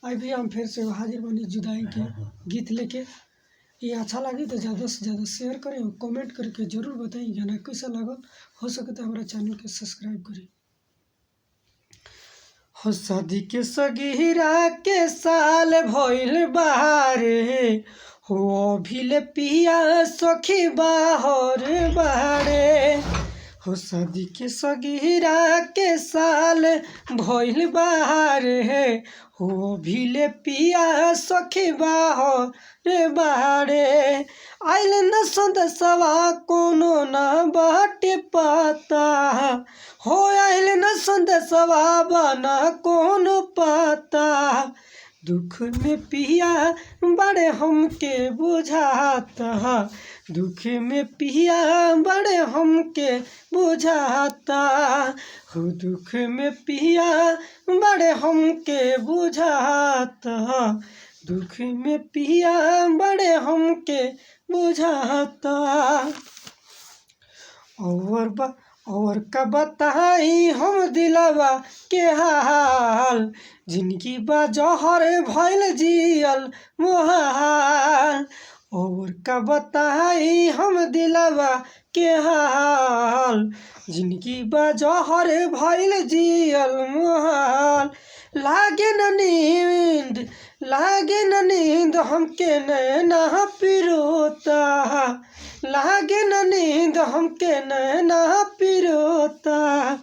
आज भी हम फिर से हाजिर बनी जुदाई के गीत लेके। ये अच्छा लगे तो ज़्यादा से ज़्यादा शेयर करें और कमेंट करके ज़रूर बताएं गाना कैसा लगा। हो सके तो हमारा चैनल के सब्सक्राइब करें। हो शादी के सगीरा के साल भइल बारे, हो अभिले पिया सखी बाहर बारे। हो शादी के सगीरा के साल भइल बारे, हो अभिले पिया सखी बाहर बारे। आइल न संदेशवा कोनो न बाटे पता, हो आइल न संदेशवा बना कोनो पता। दुख में पिया बड़े हमके बुझाता, दुख में पिया बड़े हमके बुझाता। हो दुख में पिया बड़े हमके बुझाता, दुख में पिया बड़े हमके बुझाता। और का बताई हम दिलवा के हाल, जिनकी बा जहर भइल जियल मोहाल। और का बताई हम दिलवा के हाल, जिनकी बा जहर भइल जियल मोहाल। लागे न नींद हमके नैना पिरोता, लागे न नींद हमके नैना पिरोता।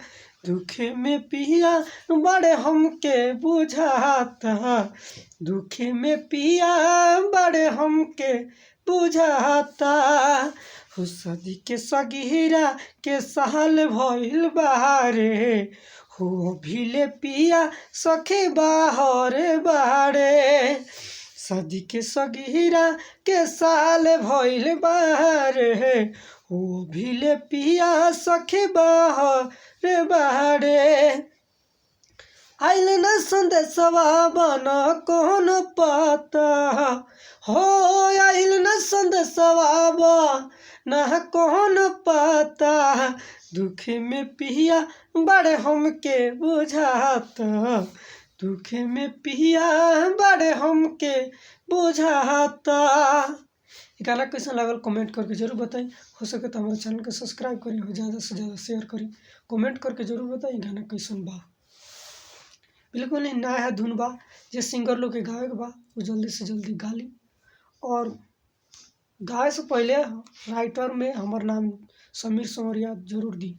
दुख में पिया बड़े हमके बुझाता, दुख में पिया बड़े हमके बुझाता। हो शादी के सगीरा के साल भइल बारे, हो अभिले पिया सखी बाहर बारे। शादी के सगीरा के साल भइल बारे, हो अभिले पिया सखी बाहर बारे। आइल न संदेशवा बना कोनो पता, हो आइल न संदेशवा बना कोनो पता। दुख में पिया बड़े हमके बुझाता, दुख में पिया बड़े हमके बुझाता। गाना कैसा लगल कमेंट करके जरूर बताएं। हो सके तो हमारे चैनल को सब्सक्राइब करें और ज़्यादा से ज़्यादा शेयर करें। कमेंट करके जरूर बताएं गाना कैसन बा। बिल्कुल ही नया धुन बा, जे सिंगर लोग के गावे के बा वो जल्दी से जल्दी गा ली। और गाए से पहले राइटर में हमार नाम समीर संवरिया जरूर दी।